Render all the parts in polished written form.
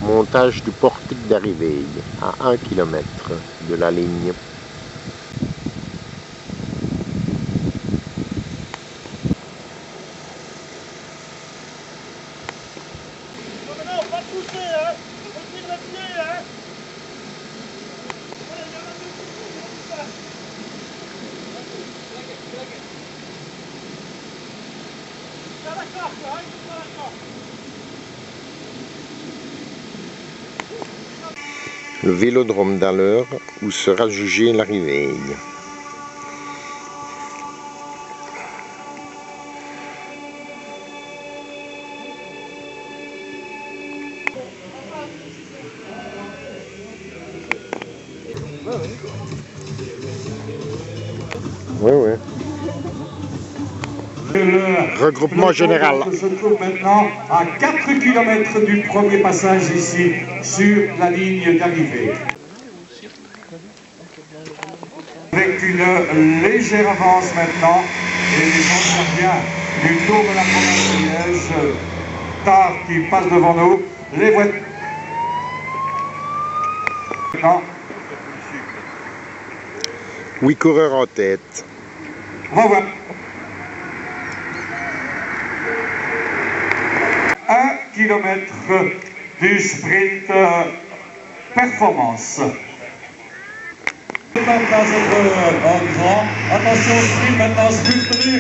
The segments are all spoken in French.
Montage du portique d'arrivée à 1 km de la ligne. Non, pas pousser, hein. Retire le pied, hein. Tiens la carte, là, hein. Tiens la carte. Le vélodrome d'Alleur où sera jugée l'arrivée. Oui, oui. Le Regroupement général. se trouve maintenant à 4 km du premier passage ici sur la ligne d'arrivée. Avec une légère avance maintenant, et les gens bien du tour de la province de Liège, tard qui passe devant nous, les voitures. Maintenant, 8 coureurs en tête. revoilà. 1 km du sprint performance. Maintenant, en grand. Attention, sprint maintenant, sprint tenu.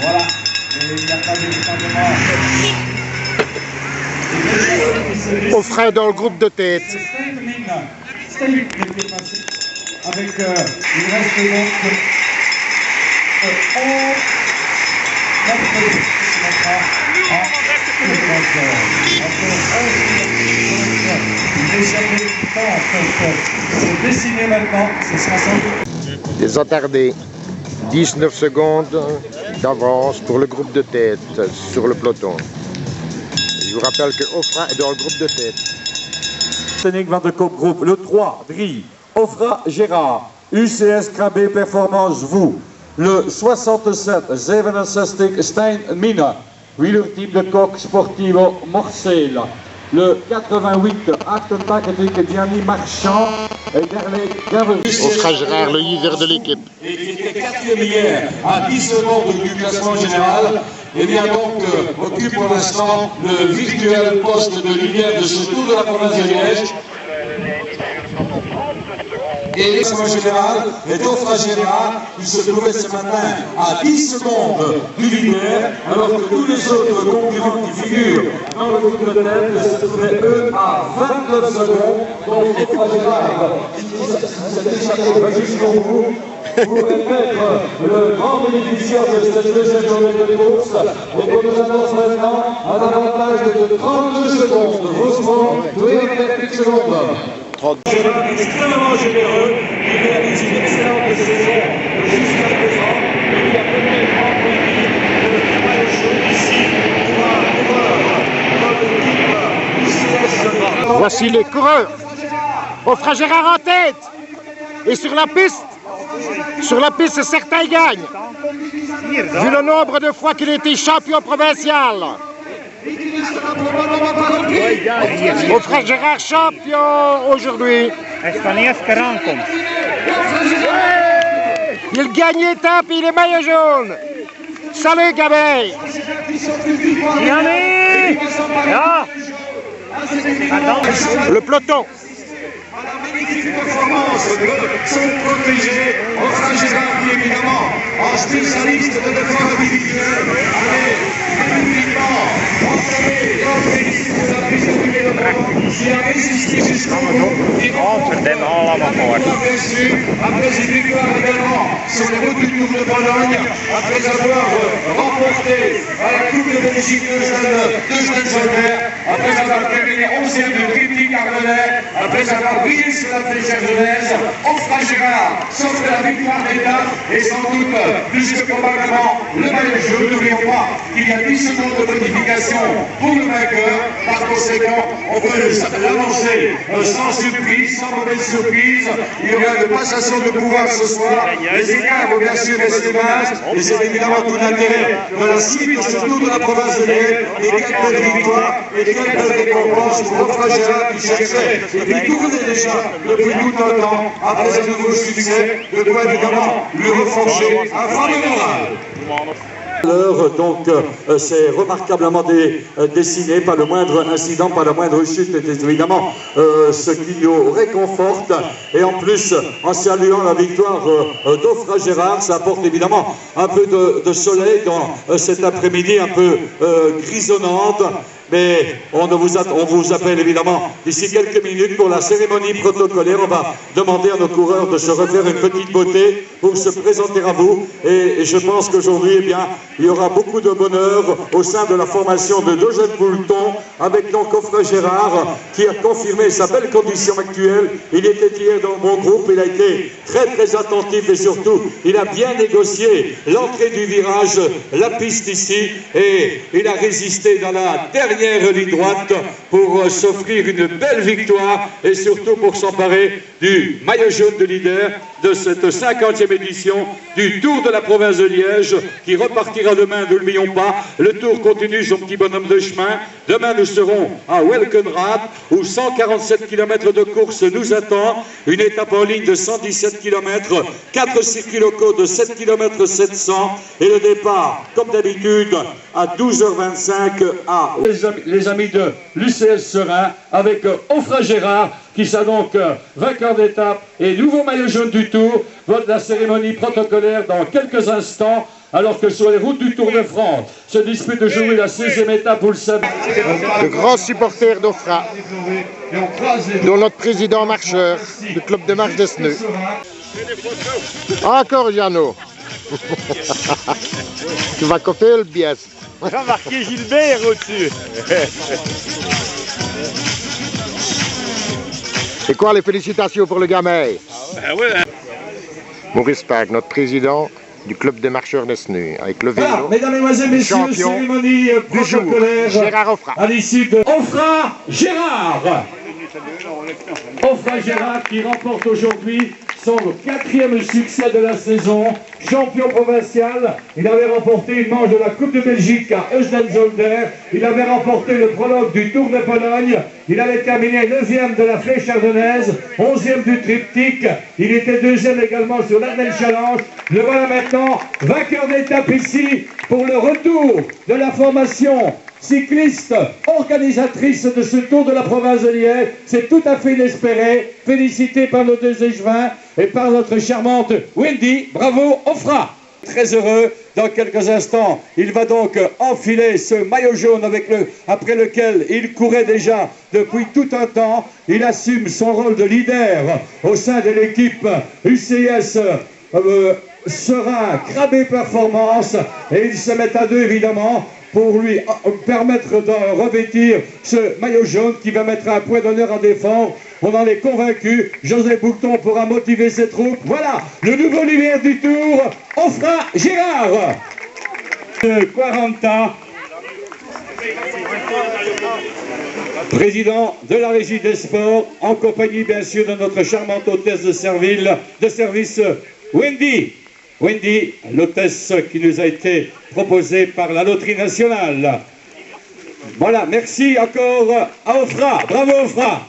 Voilà. Et il n'y a pas d'échappement. Au frein dans le groupe de tête. Avec, il reste donc 11 c'est dessiné maintenant, ce sera sans doute. Des attardés. 19 secondes d'avance pour le groupe de tête sur le peloton. Je vous rappelle que Ofra est dans le groupe de tête. Ténic van de Koop Groep, le 3, Drie, Ofra Gérard, UCS KB Performance vous, le 67, 67, Stijn Mina, wielerteam de Kok Sportivo Morcel, le 88, 88, Gianni Marchand, et Derlek Gavel. Ofra Gérard, le leader de l'équipe. Et qui était 4e hier, à 10 secondes du classement général, et bien donc occupe pour l'instant le virtuel poste de leader de ce tour de la province de Liège. Et le classement général est Ofra Gérard qui se trouvait ce matin à 10 secondes du leader, alors que tous les autres concurrents qui figurent dans le groupe de tête se trouvaient eux à 29 secondes. Donc Ofra Gérard, qui s'est échappé jusqu'au bout, pour être le grand bénéficiaire de cette deuxième journée de course, et qu'on nous annonce maintenant un avantage de 32 secondes. Rosemont, 28 secondes. Gérard extrêmement généreux, qui réalise une excellente saison jusqu'à présent, et qui a peut-être produit le maillot jaune ici pour un coureur de l'équipe UCS. Voici les coureurs. Ofra Gérard en tête. Et sur la piste, certains gagnent. Vu le nombre de fois qu'il a été champion provincial. Ofra Gérard champion aujourd'hui. Il gagne l'étape, il est maillot jaune. Salut Gabin. Le peloton. À la magnifique performance de son protégé, Ofra Gérard, qui évidemment, en spécialiste de défense individuelle, allait magnifiquement entraîner l'autre équipe de la piste du vélodrome, qui a résisté jusqu'au bout, qui remporte bien sûr, après une victoire également sur les routes du Tour de Pologne, après avoir remporté à la Coupe de Belgique de Schweinsteiger, après avoir terminé 11e du triptyque ardennais, après avoir brillé sur la flèche jeunesse, Ofra Gérard s'offre la victoire d'étape et sans doute plus que probablement le maillot jaune. N'oublions pas qu'il y a 10 secondes de modification pour le vainqueur. Par conséquent, on peut l'annoncer sans surprise, sans mauvaise surprise. Il y aura une passation de pouvoir ce soir. Les écarts vont bien sûr rester minces, et c'est évidemment tout l'intérêt de la suite, surtout de la province de Liège, et quelle belle victoire, et quelle belle récompense pour Ofra Gérard qui cherchait, et qui tournait déjà depuis tout un temps, après un nouveau succès, de quoi évidemment lui reforger un fameux moral. Donc c'est remarquablement dessiné, pas le moindre incident, pas la moindre chute, est évidemment ce qui nous réconforte. Et en plus, en saluant la victoire d'Ofra Gérard, ça apporte évidemment un peu de soleil dans cet après-midi un peu grisonnante. Mais on vous appelle évidemment d'ici quelques minutes pour la cérémonie protocolaire. On va demander à nos coureurs de se refaire une petite beauté pour se présenter à vous. Et je pense qu'aujourd'hui, eh bien, il y aura beaucoup de bonheur au sein de la formation de deux jeunes poultons, avec donc Ofra Gérard qui a confirmé sa belle condition actuelle. Il était hier dans mon groupe, il a été très attentif et surtout, il a bien négocié l'entrée du virage, la piste ici, et il a résisté dans la dernière ligne droite pour s'offrir une belle victoire et surtout pour s'emparer du maillot jaune de leader de cette 50e édition du Tour de la province de Liège qui repartira demain, ne l'oublions pas. Le Tour continue son petit bonhomme de chemin. Demain, nous serons à Welkenraad où 147 km de course nous attend. Une étape en ligne de 117 km, 4 circuits locaux de 7 km 700 et le départ, comme d'habitude, à 12h25 à les amis de l'UCS Serein avec Ofra Gérard qui sera donc vainqueur d'étape et nouveau maillot jaune du Tour. Vote la cérémonie protocolaire dans quelques instants, alors que sur les routes du Tour de France se dispute aujourd'hui la 16e étape, vous le savez. De grands supporters d'Ofra, dont notre président marcheur du club de marche d'Esneux. Encore Jeannot. Tu vas copier le biais. On va marquer Gilbert au-dessus. C'est quoi les félicitations pour le gamin? Ben ouais. Maurice Pag, notre président du club des marcheurs d'Esneux, avec le vélo. Voilà, mesdames, mesdemoiselles, messieurs, champion cérémonie du jour, protocolaire Gérard Ofra. à l'issue de Ofra Gérard. Ofra Gérard qui remporte aujourd'hui son 4e succès de la saison, champion provincial. Il avait remporté une manche de la Coupe de Belgique à Heusden-Zolder. Il avait remporté le prologue du Tour de Pologne. Il avait terminé 9e de la Flèche ardennaise, 11e du triptyque. Il était 2e également sur l'Ardenne Challenge. Le voilà maintenant vainqueur d'étape ici pour le retour de la formation cycliste organisatrice de ce Tour de la province de Liège. C'est tout à fait inespéré. Félicité par nos deux échevins et par notre charmante Wendy. Bravo Ofra. Très heureux. Dans quelques instants, il va donc enfiler ce maillot jaune après lequel il courait déjà depuis tout un temps. Il assume son rôle de leader au sein de l'équipe UCS Serein Crabé Performance, et ils se mettent à deux évidemment pour lui permettre de revêtir ce maillot jaune qui va mettre un point d'honneur à défendre. On en est convaincu. José Bouton pourra motiver ses troupes. Voilà le nouveau leader du Tour, Ofra Gérard. 40 ans, président de la Régie des Sports, en compagnie bien sûr de notre charmante hôtesse de service Wendy. Wendy, l'hôtesse qui nous a été proposée par la Loterie Nationale. Voilà, merci encore à Ofra. Bravo Ofra.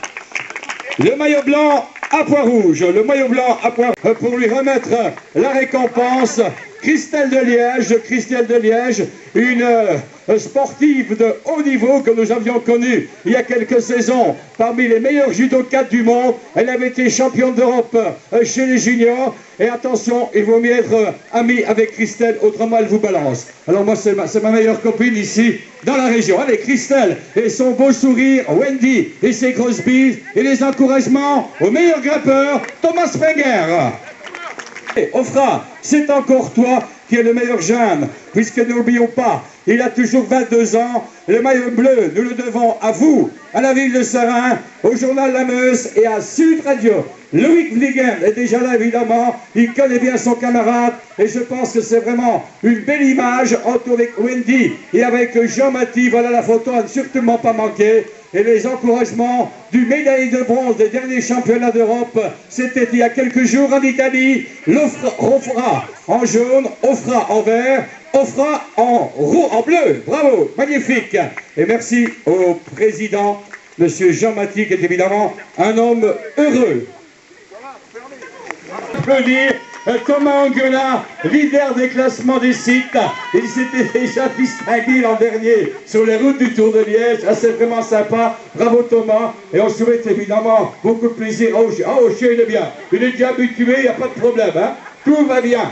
Le maillot blanc à pois rouge, pour lui remettre la récompense. Christelle de Liège, une sportive de haut niveau que nous avions connue il y a quelques saisons, parmi les meilleures judokas du monde. Elle avait été championne d'Europe chez les juniors. Et attention, il vaut mieux être ami avec Christelle, autrement elle vous balance. Alors moi c'est ma meilleure copine ici dans la région. Allez, Christelle et son beau sourire, Wendy et ses grosses bises, et les encouragements au meilleur grimpeur, Thomas Sprenger. Ofra, c'est encore toi qui es le meilleur jeune, puisque n'oublions pas, il a toujours 22 ans. Le maillot bleu, nous le devons à vous, à la ville de Serein, au journal La Meuse et à Sud Radio. Loïc Vliegen est déjà là, évidemment. Il connaît bien son camarade. Et je pense que c'est vraiment une belle image entre avec Wendy et avec Jean-Mathie. Voilà la photo à ne certainement pas manquer. Et les encouragements du médaillé de bronze des derniers championnats d'Europe, c'était il y a quelques jours en Italie. Ofra en jaune, Ofra en vert, Ofra en bleu. Bravo, magnifique. Et merci au président, monsieur Jean-Mathie, qui est évidemment un homme heureux. Applaudir Thomas Anguela, leader des classements des sites. Il s'était déjà distingué l'an dernier sur les routes du Tour de Liège. Ah, c'est vraiment sympa. Bravo Thomas. Et on souhaite évidemment beaucoup de plaisir. Oh, il est bien. Il est déjà habitué, il n'y a pas de problème. Hein. Tout va bien.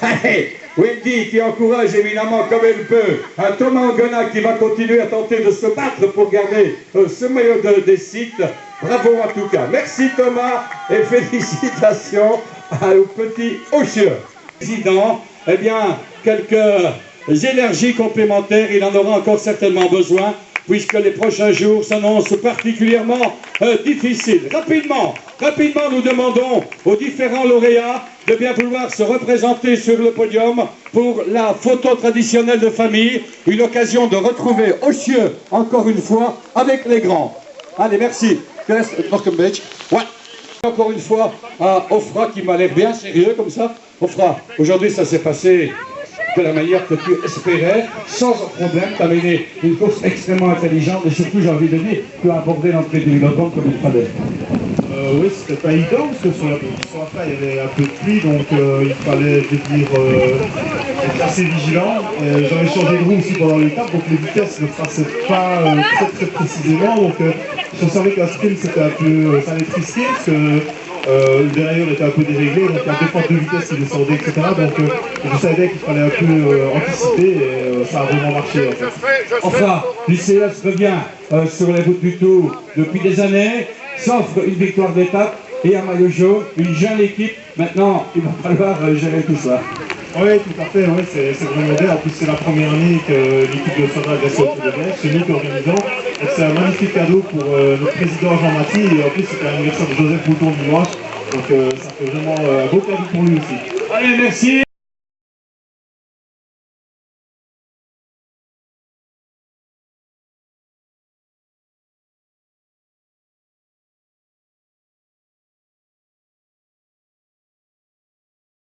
Allez, Wendy qui encourage évidemment comme elle peut. Thomas Anguela qui va continuer à tenter de se battre pour garder ce maillot des sites. Bravo en tout cas. Merci Thomas et félicitations au petit Ochieux. Président, eh bien, quelques énergies complémentaires, il en aura encore certainement besoin, puisque les prochains jours s'annoncent particulièrement difficiles. Rapidement, nous demandons aux différents lauréats de bien vouloir se représenter sur le podium pour la photo traditionnelle de famille, une occasion de retrouver Ochieux, encore une fois, avec les grands. Allez, merci. Ouais. Encore une fois à Ofra qui m'a l'air bien sérieux comme ça. Ofra, aujourd'hui ça s'est passé de la manière que tu espérais, sans problème. Tu as mené une course extrêmement intelligente et surtout, j'ai envie de dire, tu as abordé l'entrée du Villotron comme il fallait. Oui, c'était pas évident parce que sur la fin il y avait un peu de pluie, donc il fallait être assez vigilant. J'avais changé de roue aussi pendant l'étape, donc les vitesses ne passaient pas très précisément. Donc je savais qu'à sprint c'était un peu, ça allait être risqué parce que le derrière était un peu déréglé, donc il y a deux fois de vitesse qui descendaient, etc. Donc je savais qu'il fallait un peu anticiper et ça a vraiment marché en fait. Enfin, l'UCS revient sur les routes du Tour depuis des années, s'offre une victoire d'étape et un maillot jaune, une jeune équipe. Maintenant, il va falloir gérer tout ça. Oui, tout à fait, ouais, c'est vraiment bien. En plus, c'est la première année que l'équipe de Sora a gagné le Tour de Liège, c'est nous qui organisons. Donc c'est un magnifique cadeau pour notre président Jean-Mathie et en plus c'était l'anniversaire de Joseph Bouton dimanche. Donc ça fait vraiment un beau cadeau pour lui aussi. Allez, merci.